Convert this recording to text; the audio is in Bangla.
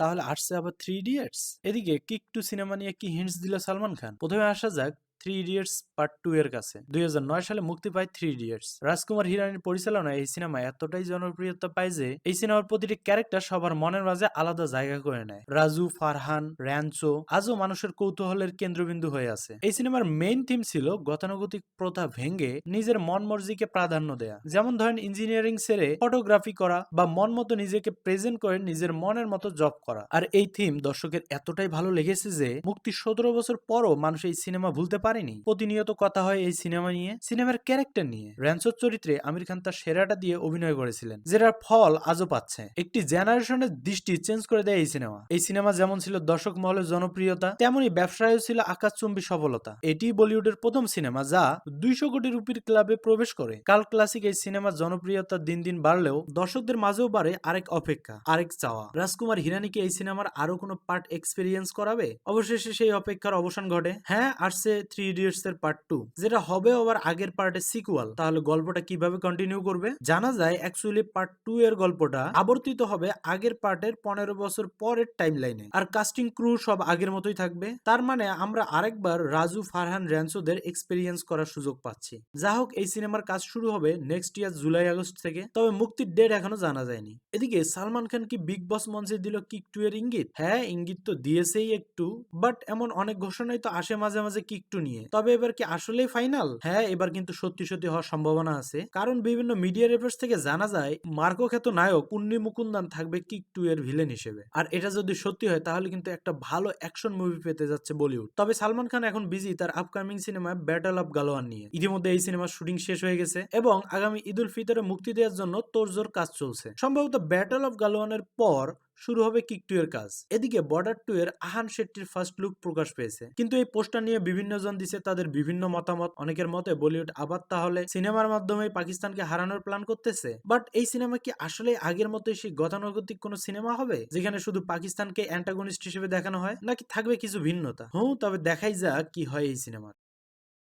তাহলে আসছে আবার থ্রি ইডিয়টস। এদিকে কিক টু সিনেমা নিয়ে কি হিন্টস দিল সালমান খান? প্রথমে আসা যাক থ্রি ইডিয়টস পার্ট 2 এর কাছে। 2009 সালে মুক্তি পায় থ্রি ইডিয়টস। রাজকুমার হিরানির পরিচালনায় এই সিনেমা এতটাই জনপ্রিয়তা পায় যে এই সিনেমার প্রতিটি ক্যারেক্টার সবার মনের মাঝে আলাদা জায়গা করে নেয়। রাজু, ফারহান, র্যাঞ্চো আজও মানুষের কৌতূহলের কেন্দ্রবিন্দু হয়ে আছে। এই সিনেমার মেইন থিম ছিল গতানুগতিক প্রথা ভেঙে নিজের মন মর্জিকে প্রাধান্য দেয়া। যেমন ধরেন ইঞ্জিনিয়ারিং ছেড়ে ফটোগ্রাফি করা বা মন মতো নিজেকে প্রেজেন্ট করে নিজের মনের মতো জব করা। আর এই থিম দর্শকের এতটাই ভালো লেগেছে যে মুক্তির 17 বছর পরও মানুষ এই সিনেমা ভুলতে পারেনি। প্রতিনিয়ত কথা হয় এই সিনেমা নিয়ে, সিনেমার ক্যারেক্টার নিয়ে। র্যাঞ্চোর চরিত্রে আমির খান তার সেরাটা দিয়ে অভিনয় করেছিলেন, যেটার ফল আজও পাচ্ছে। একটি জেনারেশনের দৃষ্টি চেঞ্জ করে দেয় এই সিনেমা। এই সিনেমা যেমন ছিল দর্শক মহলের জনপ্রিয়তা, তেমনি ব্যবসায়ও ছিল আকাশচুম্বী সফলতা। এটি বলিউডের প্রথম সিনেমা যা 200 কোটি রুপির ক্লাবে প্রবেশ করে। কাল ক্লাসিক এই সিনেমার জনপ্রিয়তা দিন দিন বাড়লেও দর্শকদের মাঝেও বাড়ে আরেক অপেক্ষা, আরেক চাওয়া। রাজকুমার হিরানিকে এই সিনেমার আরো কোনো পার্ট এক্সপেরিয়েন্স করাবে? অবশেষে সেই অপেক্ষার অবসান ঘটে। হ্যাঁ, আসছে থ্রি ইডিয়টস এর পার্ট 2, যেটা হবে আবার আগের পার্টের সিকুয়াল। তাহলে গল্পটা কিভাবে কন্টিনিউ করবে? জানা যায় অ্যাকচুয়ালি পার্ট 2 এর গল্পটা আবর্তিত হবে আগের পার্টের 15 বছর পরের টাইম লাইনে। আর কাস্টিং ক্রু সব আগের মতোই থাকবে। তার মানে আমরা আরেকবার রাজু, ফারহান, র্যাঞ্চোদের এক্সপেরিয়েন্স করার সুযোগ পাচ্ছি। যা হোক, এই সিনেমার কাজ শুরু হবে নেক্সট ইয়ার জুলাই আগস্ট থেকে, তবে মুক্তির ডেট এখনো জানা যায়নি। এদিকে সালমান খান কি বিগ বস মঞ্চে দিল কিক 2 এর ইঙ্গিত? হ্যাঁ, ইঙ্গিত তো দিয়েছেই একটু, বাট এমন অনেক ঘোষণাই তো আসে মাঝে মাঝে কিক 2 নিয়ে। তবে এবার কি আসলেই ফাইনাল? হ্যাঁ, এবার কিন্তু সত্যি সত্যি হওয়ার সম্ভাবনা আছে, কারণ বিভিন্ন মিডিয়া রিপোর্টস থেকে জানা যায় মার্কো খ্যাত নায়ক উন্নি মুকুন্দান থাকবে কিক 2 এর ভিলেন হিসেবে। আর এটা যদি সত্যি হয় তাহলে কিন্তু একটা ভালো অ্যাকশন মুভি পেতে যাচ্ছে বলিউড। তবে সালমান খান এখন বিজি তার upcoming cinema battle of Galwan নিয়ে। ইতিমধ্যে এই সিনেমার শুটিং শেষ হয়ে গেছে এবং আগামী ঈদ উল ফিতরে মুক্তি দেওয়ার জন্য তোড়জোড় কাজ চলছে। সম্ভবত ব্যাটল অফ গালোয়ানের পর শুরু হবে কিক 2 এর কাজ। এদিকে বর্ডার 2 এর আহান শেট্টির ফার্স্ট লুক প্রকাশ পেয়েছে, কিন্তু এই পোস্টার নিয়ে বিভিন্ন জন দিছে তাদের বিভিন্ন মতামত। অনেকের মতে বলিউড আবার তাহলে সিনেমার মাধ্যমে পাকিস্তানকে হারানোর প্ল্যান করতেছে। বাট এই সিনেমা কি আসলে আগের মতোই সেই গতানুগতিক কোনো সিনেমা হবে, যেখানে শুধু পাকিস্তানকে অ্যান্টাগনিস্ট হিসেবে দেখানো হয়, নাকি থাকবে কিছু ভিন্নতা? তবে দেখাই যাক কি হয় এই সিনেমা।